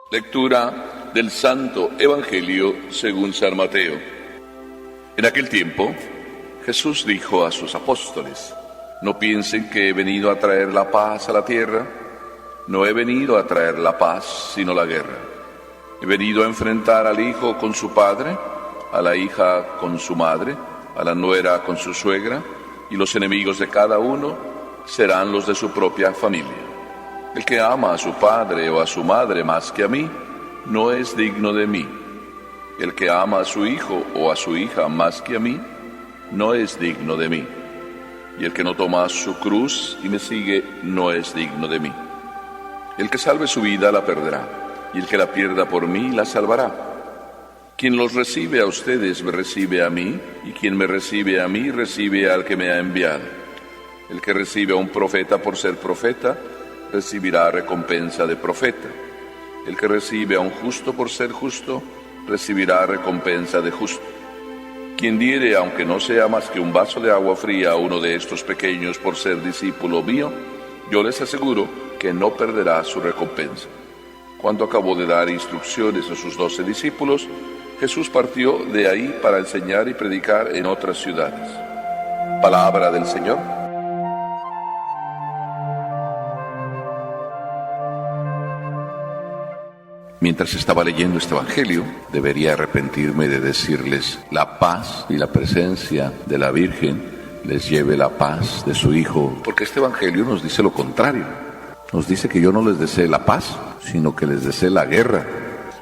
Lectura del Santo Evangelio según San Mateo. En aquel tiempo, Jesús dijo a sus apóstoles: No piensen que he venido a traer la paz a la tierra. No he venido a traer la paz, sino la guerra. He venido a enfrentar al hijo con su padre, a la hija con su madre, a la nuera con su suegra, y los enemigos de cada uno serán los de su propia familia. El que ama a su padre o a su madre más que a mí, no es digno de mí. El que ama a su hijo o a su hija más que a mí, no es digno de mí. Y el que no toma su cruz y me sigue, no es digno de mí. El que salve su vida la perderá, y el que la pierda por mí la salvará. Quien los recibe a ustedes me recibe a mí, y quien me recibe a mí recibe al que me ha enviado. El que recibe a un profeta por ser profeta, recibirá recompensa de profeta. El que recibe a un justo por ser justo, recibirá recompensa de justo. Quien diere, aunque no sea más que un vaso de agua fría a uno de estos pequeños por ser discípulo mío, yo les aseguro que no perderá su recompensa. Cuando acabó de dar instrucciones a sus 12 discípulos, Jesús partió de ahí para enseñar y predicar en otras ciudades. Palabra del Señor. Mientras estaba leyendo este Evangelio, debería arrepentirme de decirles: la paz y la presencia de la Virgen les lleve la paz de su Hijo, porque este Evangelio nos dice lo contrario. Nos dice que yo no les desee la paz, sino que les desee la guerra.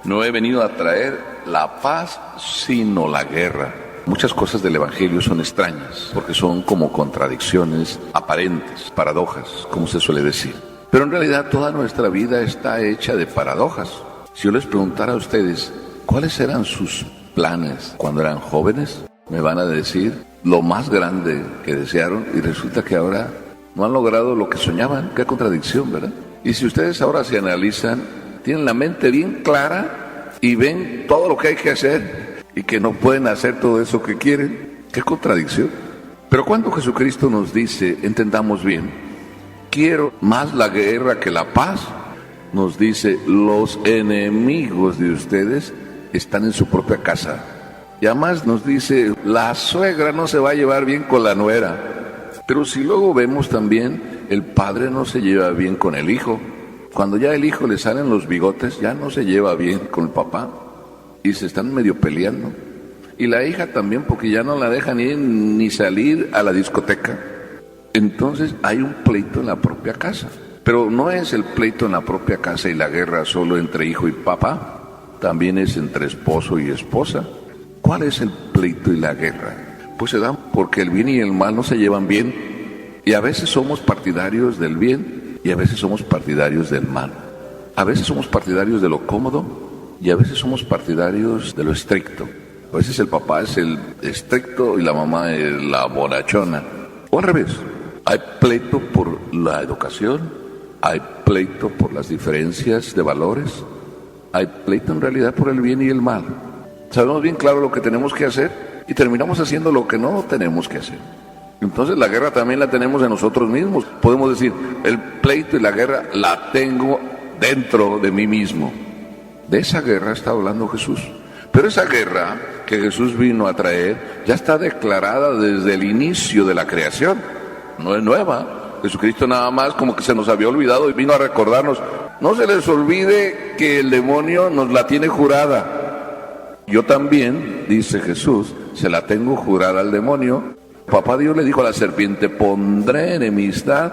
No he venido a traer la paz, sino la guerra. Muchas cosas del Evangelio son extrañas, porque son como contradicciones aparentes, paradojas, como se suele decir. Pero en realidad toda nuestra vida está hecha de paradojas. Si yo les preguntara a ustedes, ¿cuáles eran sus planes cuando eran jóvenes? Me van a decir lo más grande que desearon, y resulta que ahora no han logrado lo que soñaban. Qué contradicción, ¿verdad? Y si ustedes ahora se analizan, tienen la mente bien clara y ven todo lo que hay que hacer y que no pueden hacer todo eso que quieren. Qué contradicción. Pero cuando Jesucristo nos dice, entendamos bien, quiero más la guerra que la paz, nos dice: los enemigos de ustedes están en su propia casa. Y además nos dice: la suegra no se va a llevar bien con la nuera. Pero si luego vemos también, el padre no se lleva bien con el hijo. Cuando ya el hijo le salen los bigotes, ya no se lleva bien con el papá, y se están medio peleando. Y la hija también, porque ya no la dejan ir ni salir a la discoteca. Entonces hay un pleito en la propia casa. Pero no es el pleito en la propia casa y la guerra solo entre hijo y papá, también es entre esposo y esposa. ¿Cuál es el pleito y la guerra? Pues se dan porque el bien y el mal no se llevan bien, y a veces somos partidarios del bien y a veces somos partidarios del mal. A veces somos partidarios de lo cómodo y a veces somos partidarios de lo estricto. A veces el papá es el estricto y la mamá es la bonachona. O al revés, hay pleito por la educación, hay pleito por las diferencias de valores, hay pleito en realidad por el bien y el mal. Sabemos bien claro lo que tenemos que hacer y terminamos haciendo lo que no tenemos que hacer. Entonces la guerra también la tenemos en nosotros mismos. Podemos decir, el pleito y la guerra la tengo dentro de mí mismo. De esa guerra está hablando Jesús. Pero esa guerra que Jesús vino a traer ya está declarada desde el inicio de la creación. No es nueva. Jesucristo nada más como que se nos había olvidado y vino a recordarnos: no se les olvide que el demonio nos la tiene jurada. Yo también, dice Jesús, se la tengo jurada al demonio. Papá Dios le dijo a la serpiente: pondré enemistad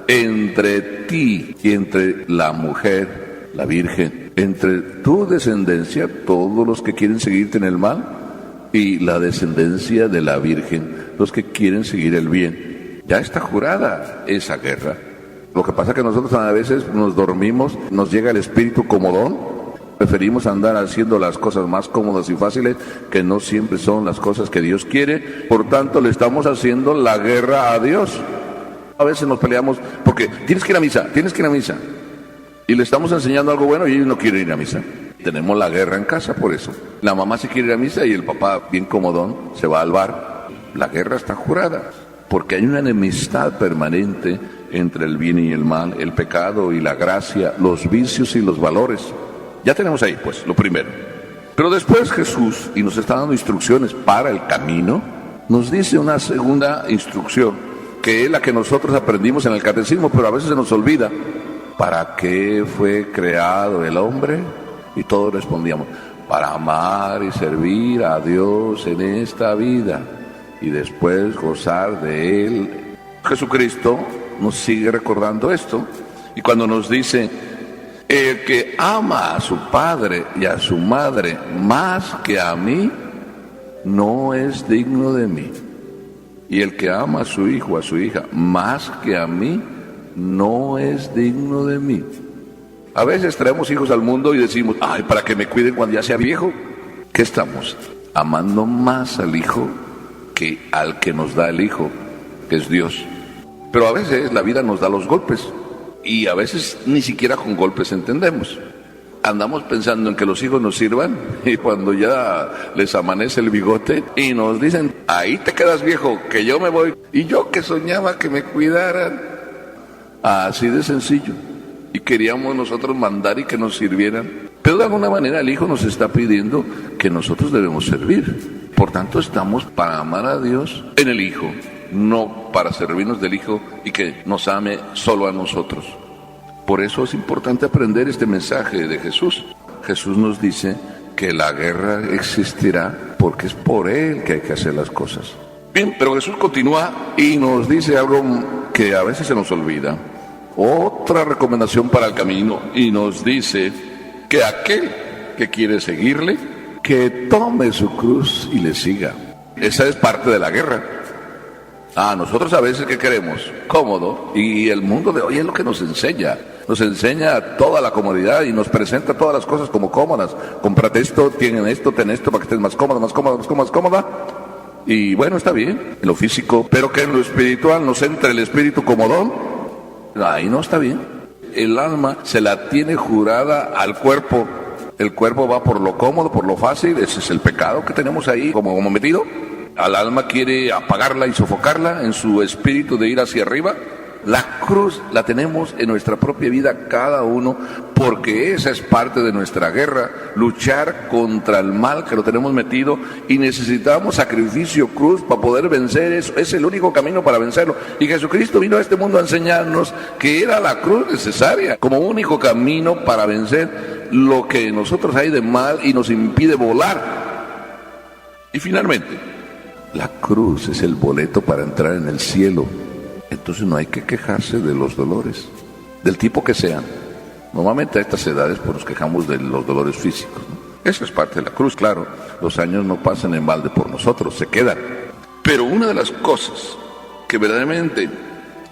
entre ti y entre la mujer, la Virgen, entre tu descendencia, todos los que quieren seguirte en el mal, y la descendencia de la Virgen, los que quieren seguir el bien. Ya está jurada esa guerra. Lo que pasa es que nosotros a veces nos dormimos, nos llega el espíritu comodón, preferimos andar haciendo las cosas más cómodas y fáciles, que no siempre son las cosas que Dios quiere. Por tanto, le estamos haciendo la guerra a Dios. A veces nos peleamos porque tienes que ir a misa, y le estamos enseñando algo bueno y ellos no quieren ir a misa. Tenemos la guerra en casa por eso. La mamá sí quiere ir a misa y el papá, bien comodón, se va al bar. La guerra está jurada, porque hay una enemistad permanente entre el bien y el mal, el pecado y la gracia, los vicios y los valores. Ya tenemos ahí, pues, lo primero. Pero después Jesús, y nos está dando instrucciones para el camino, nos dice una segunda instrucción, que es la que nosotros aprendimos en el catecismo, pero a veces se nos olvida. ¿Para qué fue creado el hombre? Y todos respondíamos, para amar y servir a Dios en esta vida y después gozar de Él. Jesucristo nos sigue recordando esto, y cuando nos dice, el que ama a su padre y a su madre más que a mí, no es digno de mí. Y el que ama a su hijo o a su hija más que a mí, no es digno de mí. A veces traemos hijos al mundo y decimos, ay, para que me cuiden cuando ya sea viejo. ¿Qué estamos? Amando más al hijo que al que nos da el hijo, que es Dios. Pero a veces la vida nos da los golpes, y a veces ni siquiera con golpes entendemos. Andamos pensando en que los hijos nos sirvan, y cuando ya les amanece el bigote y nos dicen, ahí te quedas viejo, que yo me voy. Y yo que soñaba que me cuidaran. Así de sencillo. Y queríamos nosotros mandar y que nos sirvieran. Pero de alguna manera el hijo nos está pidiendo que nosotros debemos servir. Por tanto, estamos para amar a Dios en el hijo, no para servirnos del hijo y que nos ame solo a nosotros. Por eso es importante aprender este mensaje de Jesús. Jesús nos dice que la guerra existirá porque es por Él que hay que hacer las cosas. Bien, pero Jesús continúa y nos dice algo que a veces se nos olvida. Otra recomendación para el camino, y nos dice que aquel que quiere seguirle, que tome su cruz y le siga. Esa es parte de la guerra. Nosotros a veces, ¿qué queremos? Cómodo, y el mundo de hoy es lo que nos enseña. Nos enseña toda la comodidad y nos presenta todas las cosas como cómodas. Cómprate esto, ten esto para que estés más cómoda, más cómoda, más cómoda. Y bueno, está bien, en lo físico, pero que en lo espiritual nos entre el espíritu comodón. Ahí no está bien. El alma se la tiene jurada al cuerpo. El cuerpo va por lo cómodo, por lo fácil. Ese es el pecado que tenemos ahí como metido. Al alma quiere apagarla y sofocarla en su espíritu de ir hacia arriba. La cruz la tenemos en nuestra propia vida cada uno, porque esa es parte de nuestra guerra, luchar contra el mal que lo tenemos metido, y necesitamos sacrificio, cruz, para poder vencer eso. Es el único camino para vencerlo. Y Jesucristo vino a este mundo a enseñarnos que era la cruz necesaria como único camino para vencer lo que nosotros hay de mal y nos impide volar. Y finalmente, la cruz es el boleto para entrar en el cielo. Entonces no hay que quejarse de los dolores, del tipo que sean. Normalmente a estas edades pues nos quejamos de los dolores físicos, ¿no? Eso es parte de la cruz, claro. Los años no pasan en balde por nosotros, se quedan. Pero una de las cosas que verdaderamente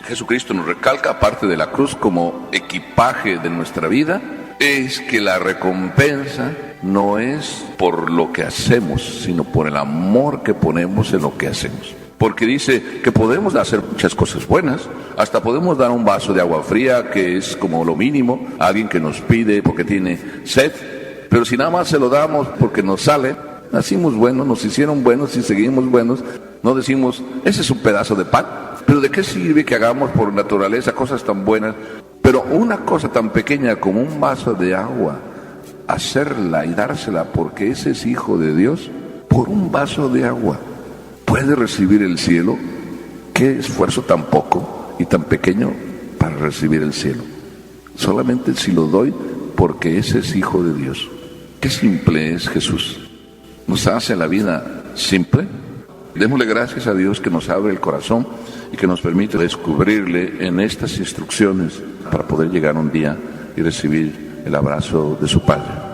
Jesucristo nos recalca, aparte de la cruz como equipaje de nuestra vida, es que la recompensa no es por lo que hacemos, sino por el amor que ponemos en lo que hacemos. Porque dice que podemos hacer muchas cosas buenas, hasta podemos dar un vaso de agua fría, que es como lo mínimo, a alguien que nos pide porque tiene sed, pero si nada más se lo damos porque nos sale, nacimos buenos, nos hicieron buenos y seguimos buenos, no decimos, ese es un pedazo de pan. Pero ¿de qué sirve que hagamos por naturaleza cosas tan buenas? Pero una cosa tan pequeña como un vaso de agua, hacerla y dársela porque ese es hijo de Dios, por un vaso de agua, ¿puede recibir el cielo? ¿Qué esfuerzo tan poco y tan pequeño para recibir el cielo? Solamente si lo doy porque ese es hijo de Dios. Qué simple es Jesús. Nos hace la vida simple. Démosle gracias a Dios que nos abre el corazón y que nos permite descubrirle en estas instrucciones para poder llegar un día y recibir el abrazo de su Padre.